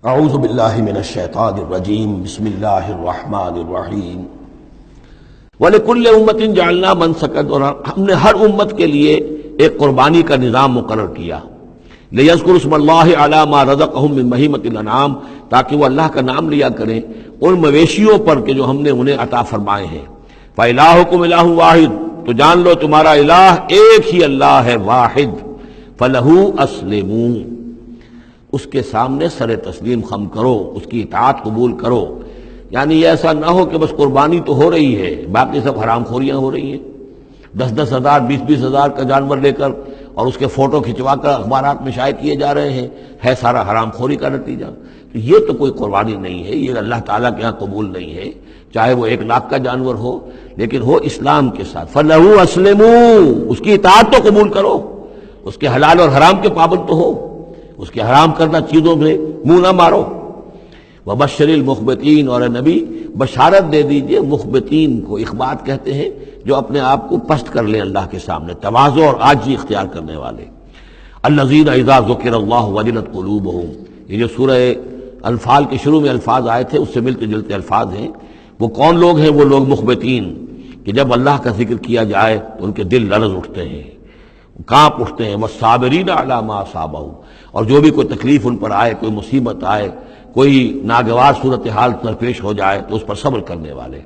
اعوذ باللہ من الشیطان الرجیم بسم اللہ الرحمن الرحیم وَلِكُلِّ أُمَّةٍ جَعَلْنَا مَنْسَكًا، اور ہم نے ہر امت کے لیے ایک قربانی کا نظام مقرر کیا، لِيَذْكُرُوا اسْمَ اللَّهِ عَلَىٰ مَا رَزَقَهُم مِّن بَهِيمَةِ الْأَنْعَامِ، تاکہ وہ اللہ کا نام لیا کریں ان مویشیوں پر کہ جو ہم نے انہیں عطا فرمائے ہیں۔ فَإِلَٰهُكُمْ إِلَٰهٌ وَاحِدٌ، تو جان لو تمہارا الہ ایک ہی اللہ ہے، واحد۔ فَلَهُ أَسْلِمُوا، اس کے سامنے سر تسلیم خم کرو، اس کی اطاعت قبول کرو۔ یعنی یہ ایسا نہ ہو کہ بس قربانی تو ہو رہی ہے، باقی سب حرام خوریاں ہو رہی ہیں، 10-10 ہزار 20-20 ہزار کا جانور لے کر اور اس کے فوٹو کھنچوا کر اخبارات میں شائع کیے جا رہے ہیں، ہے سارا حرام خوری کا نتیجہ۔ تو یہ تو کوئی قربانی نہیں ہے، یہ اللہ تعالیٰ کے ہاں قبول نہیں ہے، چاہے وہ 1 لاکھ کا جانور ہو لیکن ہو اسلام کے ساتھ۔ فَلَهُ أَسْلِمُوا، اس کی اطاعت تو قبول کرو، اس کے حلال اور حرام کے پابند تو ہو، اس کے حرام کردہ چیزوں میں منہ نہ مارو۔ وَبَشِّرِ الْمُخْبِتِينَ، اور اے نبی بشارت دے دیجئے مخبتین کو، اخبات کہتے ہیں جو اپنے آپ کو پست کر لیں اللہ کے سامنے، تواضع اور عاجزی اختیار کرنے والے۔ الَّذِينَ إِذَا ذُكِرَ اللَّهُ وَجِلَتْ قُلُوبُهُمْ، یہ جو سورہ انفال کے شروع میں الفاظ آئے تھے اس سے ملتے جلتے الفاظ ہیں۔ وہ کون لوگ ہیں؟ وہ لوگ مخبتین کہ جب اللہ کا ذکر کیا جائے تو ان کے دل لرز اٹھتے ہیں، کانپ اٹھتے ہیں۔ وَالصَّابِرِينَ عَلَىٰ مَا أَصَابَهُمْ، اور جو بھی کوئی تکلیف ان پر آئے، کوئی مصیبت آئے، کوئی ناگوار صورتحال درپیش ہو جائے تو اس پر صبر کرنے والے۔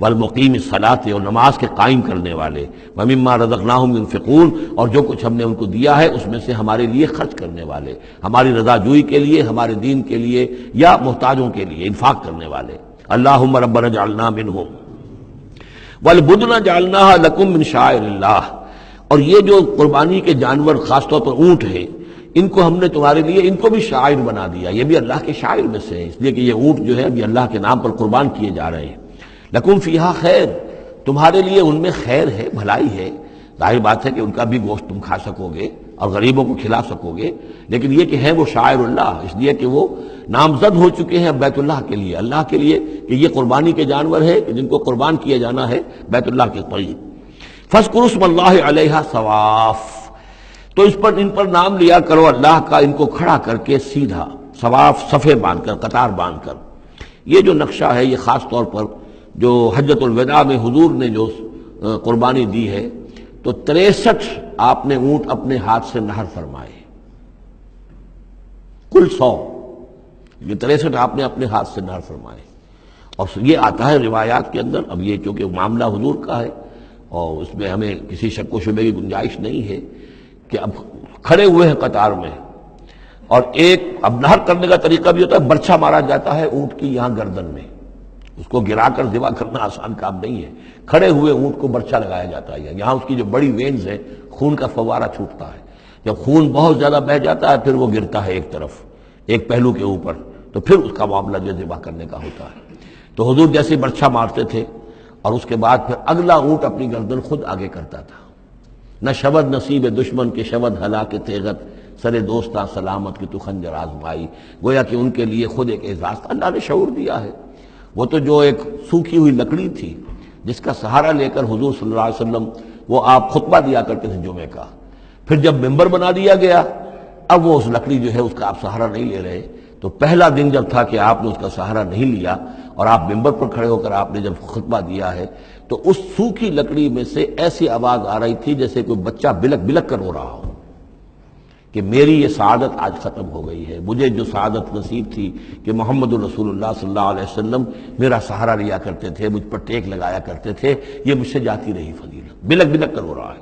والمقیم الصلاۃ، اور نماز کے قائم کرنے والے۔ ومما رزقناہم ينفقون، اور جو کچھ ہم نے ان کو دیا ہے اس میں سے ہمارے لیے خرچ کرنے والے، ہماری رضا جوئی کے لیے، ہمارے دین کے لیے یا محتاجوں کے لیے انفاق کرنے والے۔ اللہم ربنا اجعلنا منہم والبدن جعلناها لکم من شعائر اللہ، اور یہ جو قربانی کے جانور خاص طور پر اونٹ ہیں، ان کو ہم نے تمہارے لیے ان کو بھی شاعر بنا دیا، یہ بھی اللہ کے شاعر میں سے ہیں، اس لیے کہ یہ اونٹ جو ہے ابھی اللہ کے نام پر قربان کیے جا رہے ہیں۔ لکم فیہا خیر، تمہارے لیے ان میں خیر ہے، بھلائی ہے۔ ظاہر بات ہے کہ ان کا بھی گوشت تم کھا سکو گے اور غریبوں کو کھلا سکو گے، لیکن یہ کہ ہے وہ شاعر اللہ، اس لیے کہ وہ نامزد ہو چکے ہیں بیت اللہ کے لیے، اللہ کے لیے کہ یہ قربانی کے جانور ہے کہ جن کو قربان کیا جانا ہے بیت اللہ کے قریب۔ فاذکروا اسم اللہ علیہا صواف، تو ان پر نام لیا کرو اللہ کا، ان کو کھڑا کر کے سیدھا، صواف صفے باندھ کر، قطار باندھ کر۔ یہ جو نقشہ ہے یہ خاص طور پر جو حجۃ الوداع میں حضور نے جو قربانی دی ہے تو 63 آپ نے اونٹ اپنے ہاتھ سے نہر فرمائے، کل 100، یہ 63 آپ نے اپنے ہاتھ سے نہر فرمائے۔ اور یہ آتا ہے روایات کے اندر، اب یہ چونکہ معاملہ حضور کا ہے اور اس میں ہمیں کسی شک و شبے کی گنجائش نہیں ہے کہ اب کھڑے ہوئے ہیں قطار میں، اور ایک اب نہر کرنے کا طریقہ بھی ہوتا ہے، برچھا مارا جاتا ہے اونٹ کی یہاں گردن میں، اس کو گرا کر ذبح کرنا آسان کام نہیں ہے، کھڑے ہوئے اونٹ کو برچھا لگایا جاتا ہے، یہاں اس کی جو بڑی وینز ہے خون کا فوارہ چھوٹتا ہے، جب خون بہت زیادہ بہہ جاتا ہے پھر وہ گرتا ہے ایک طرف، ایک پہلو کے اوپر، تو پھر اس کا معاملہ جو ذبح کرنے کا ہوتا ہے۔ تو حضور جیسے برچھا مارتے تھے اور اس کے بعد پھر اگلا اونٹ اپنی گردن خود آگے کرتا تھا۔ نہ شبد نصیب دشمن کے شبد ہلاک تیغت، سر دوستاں سلامت کی تو خنجر آزمائی، گویا کہ ان کے لیے خود ایک اعزاز اللہ نے شعور دیا ہے۔ وہ تو جو ایک سوکھی ہوئی لکڑی تھی جس کا سہارا لے کر حضور صلی اللہ علیہ وسلم وہ آپ خطبہ دیا کرتے تھے جمعے کا، پھر جب ممبر بنا دیا گیا اب وہ اس لکڑی جو ہے اس کا آپ سہارا نہیں لے رہے۔ تو پہلا دن جب تھا کہ آپ نے اس کا سہارا نہیں لیا اور آپ ممبر پر کھڑے ہو کر آپ نے جب خطبہ دیا ہے تو اس سوکھی لکڑی میں سے ایسی آواز آ رہی تھی جیسے کوئی بچہ بلک بلک کر رو رہا ہو کہ میری یہ سعادت آج ختم ہو گئی ہے، مجھے جو سعادت نصیب تھی کہ محمد الرسول اللہ صلی اللہ علیہ وسلم میرا سہارا لیا کرتے تھے، مجھ پر ٹیک لگایا کرتے تھے، یہ مجھ سے جاتی رہی فضیلت، بلک بلک کر رو رہا ہے۔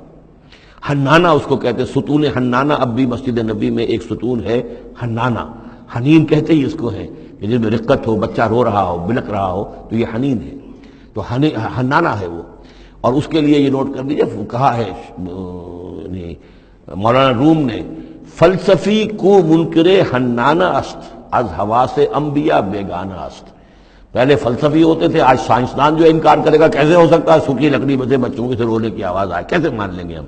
حنانہ اس کو کہتے ہیں، ستون حنانہ، اب بھی مسجد نبی میں ایک ستون ہے حنانہ، حنین کہتے ہی اس کو ہے کہ جس میں رقت ہو، بچہ رو رہا ہو، بلک رہا ہو تو یہ حنین ہے، تو حنانہ ہے وہ۔ اور اس کے لیے یہ نوٹ کر دیجیے، کہا ہے مولانا روم نے، فلسفی کو منکر حنانہ است، از حواس انبیاء بیگانہ است۔ پہلے فلسفی ہوتے تھے، آج سائنسدان جو انکار کرے گا کیسے ہو سکتا ہے سوکھی لکڑی میں سے بچوں سے رونے کی آواز آئے، کیسے مان لیں گے ہم؟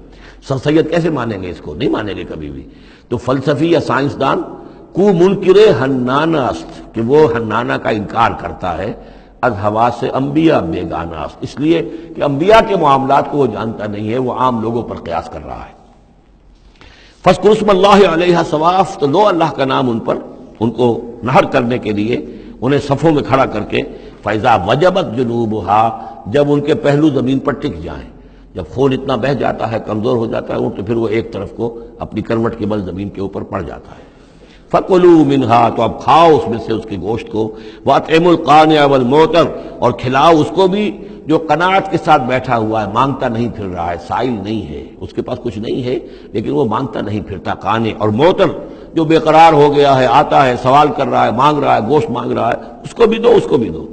سر سید کیسے مانیں گے اس کو؟ نہیں مانیں گے کبھی بھی۔ تو فلسفی یا سائنسدان کو منکر حنانہ است، کہ وہ حنانہ کا انکار کرتا ہے، از حواس انبیاء بیگانہ است، اس لیے کہ انبیاء کے معاملات کو وہ جانتا نہیں ہے، وہ عام لوگوں پر قیاس کر رہا ہے۔ فاذکروا اسم اللہ علیہا صواف، تو لو اللہ کا نام ان پر ان کو نہر کرنے کے لیے انہیں صفوں میں کھڑا کر کے فیضا وجبت جنوبها، جب ان کے پہلو زمین پر ٹک جائیں، جب خون اتنا بہہ جاتا ہے، کمزور ہو جاتا ہے تو پھر وہ ایک طرف کو اپنی کروٹ کے بل زمین کے اوپر پڑ جاتا ہے۔ فَكُلُوا مِنْهَا، تو اب کھاؤ اس میں سے اس کے گوشت کو، وَأَطْعِمُوا الْقَانِعَ وَالْمُعْتَرَ، اور کھلاؤ اس کو بھی جو قناعت کے ساتھ بیٹھا ہوا ہے، مانگتا نہیں پھر رہا ہے، سائل نہیں ہے، اس کے پاس کچھ نہیں ہے لیکن وہ مانگتا نہیں پھرتا، قانع، اور معتر جو بے قرار ہو گیا ہے، آتا ہے، سوال کر رہا ہے، مانگ رہا ہے، گوشت مانگ رہا ہے، اس کو بھی دو، اس کو بھی دو۔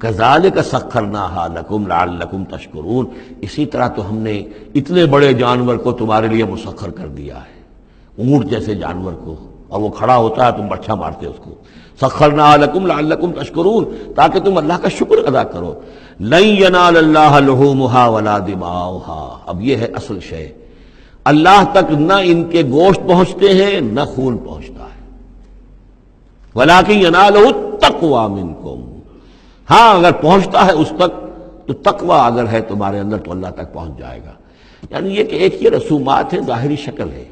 كَذَلِكَ سَخَّرْنَاهَا لَكُمْ لَعَلَّكُمْ تَشْكُرُونَ، اسی طرح تو ہم نے اتنے بڑے جانور کو تمہارے لیے مسخر کر دیا ہے، اونٹ جیسے جانور کو، اور وہ کھڑا ہوتا ہے تم بچھا مارتے اس کو، سخرناها لکم لعلکم تشکرون، تاکہ تم اللہ کا شکر ادا کرو۔ لن ینال اللہ لحومها ولا دماؤها، اب یہ ہے اصل شے، اللہ تک نہ ان کے گوشت پہنچتے ہیں نہ خون پہنچتا ہے، ولکن ینالہ التقوی منکم، ہاں اگر پہنچتا ہے اس تک تو تقوی اگر ہے تمہارے اندر تو اللہ تک پہنچ جائے گا۔ یعنی یہ کہ ایک یہ رسومات ہے، ظاہری شکل ہے،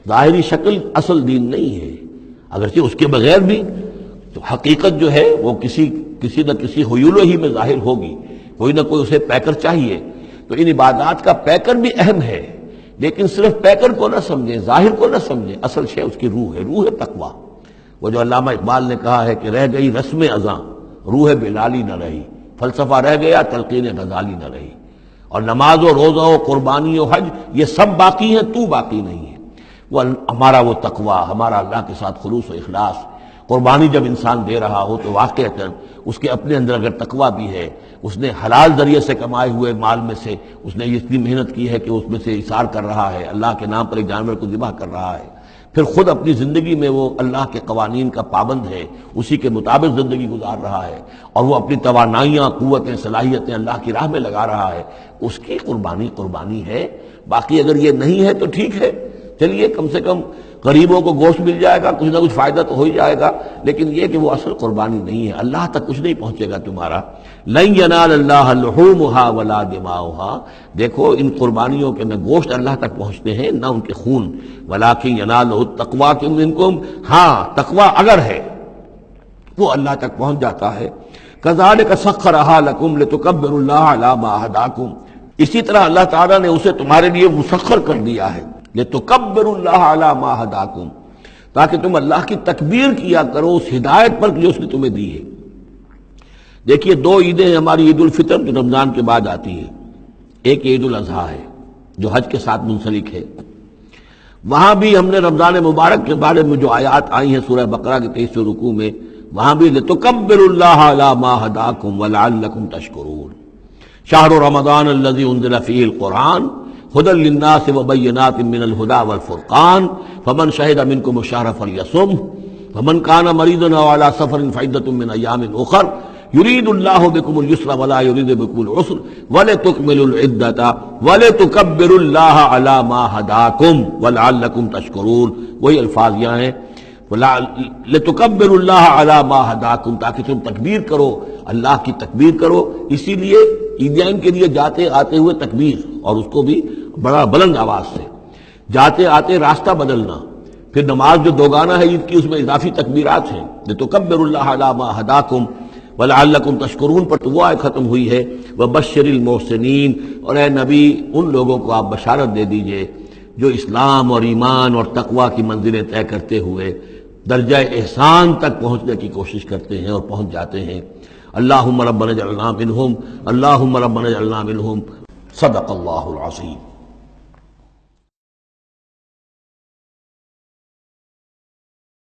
ظاہری شکل اصل دین نہیں ہے، اگرچہ اس کے بغیر بھی تو حقیقت جو ہے وہ کسی نہ کسی حیول ہی میں ظاہر ہوگی، کوئی نہ کوئی اسے پیکر چاہیے۔ تو ان عبادات کا پیکر بھی اہم ہے، لیکن صرف پیکر کو نہ سمجھیں، ظاہر کو نہ سمجھیں، اصل شے اس کی روح ہے، روح تقویٰ۔ وہ جو علامہ اقبال نے کہا ہے کہ رہ گئی رسم اذاں روح بلالی نہ رہی، فلسفہ رہ گیا تلقین غزالی نہ رہی، اور نماز و روزہ و قربانی و حج یہ سب باقی ہیں، تو باقی نہیں ہے۔ وہ ہمارا وہ تقویٰ، ہمارا اللہ کے ساتھ خلوص و اخلاص، قربانی جب انسان دے رہا ہو تو واقعتاً اس کے اپنے اندر اگر تقویٰ بھی ہے، اس نے حلال ذریعے سے کمائے ہوئے مال میں سے اس نے اتنی محنت کی ہے کہ اس میں سے اثار کر رہا ہے، اللہ کے نام پر ایک جانور کو ذبح کر رہا ہے، پھر خود اپنی زندگی میں وہ اللہ کے قوانین کا پابند ہے، اسی کے مطابق زندگی گزار رہا ہے، اور وہ اپنی توانائیاں، قوتیں، صلاحیتیں اللہ کی راہ میں لگا رہا ہے، اس کی قربانی ہے۔ باقی اگر یہ نہیں ہے تو ٹھیک ہے، چلیے کم سے کم غریبوں کو گوشت مل جائے گا، کچھ نہ کچھ فائدہ تو ہو ہی جائے گا، لیکن یہ کہ وہ اصل قربانی نہیں ہے، اللہ تک کچھ نہیں پہنچے گا تمہارا۔ لن ینال اللہ لحومها ولا دماؤها، دیکھو ان قربانیوں کے نہ گوشت اللہ تک پہنچتے ہیں نہ ان کے خون، ولکن ینالہ التقوی منکم، ہاں تقوی اگر ہے وہ اللہ تک پہنچ جاتا ہے۔ کذالک سخرھا لکم لتکبروا اللہ علی ما ھداکم، اسی طرح اللہ تعالیٰ نے اسے تمہارے لیے مسخر کر دیا ہے، لتکبروا اللہ علی ما ھداکم، تاکہ تم اللہ کی تکبیر کیا کرو اس ہدایت پر جو اس نے تمہیں دی ہے۔ دیکھیے دو عیدیں ہیں ہماری، عید الفطر جو رمضان کے بعد آتی ہے، ایک عید الاضحیٰ ہے جو حج کے ساتھ منسلک ہے، وہاں بھی ہم نے رمضان مبارک کے بارے میں جو آیات آئی ہیں سورہ بقرہ کے 23 رکوع میں، وہاں بھی لتکبروا اللہ علی ما ھداکم ولعلکم تشکرون۔ شہر رمضان الذی انزل فیہ القرآن ھدی للناس وبینات من الھدی والفرقان فمن شہد منکم الشہر فلیصمہ ومن کان مریضا او علی سفر فعدۃ من ایام اخر یرید اللہ بکم الیسر ولا یرید بکم العسر ولتکملوا العدۃ ولتکبروا اللہ علی ما ھداکم ولعلکم تشکرون، وہی الفاظ یہاں ہیں، لتکبروا اللہ علی ما ھداکم، تاکہ تم تکبیر کرو، اللہ کی تکبیر کرو۔ اسی لیے عیدین کے لیے جاتے آتے ہوئے تکبیر، اور اس کو بھی بڑا بلند آواز سے، جاتے آتے راستہ بدلنا، پھر نماز جو دوگانہ ہے عید کی اس میں اضافی تکبیرات ہیں، لتکبروا اللہ علی ما ھداکم ولعلکم تشکرون پر تو وہ آیت ختم ہوئی ہے، وبشر المحسنین، اور اے نبی ان لوگوں کو آپ بشارت دے دیجئے جو اسلام اور ایمان اور تقوی کی منزلیں طے کرتے ہوئے درجہ احسان تک پہنچنے کی کوشش کرتے ہیں اور پہنچ جاتے ہیں۔ اللہم ربنا اجعلنا منہم، اللہم ربنا اجعلنا منہم، صدق اللہ العظیم۔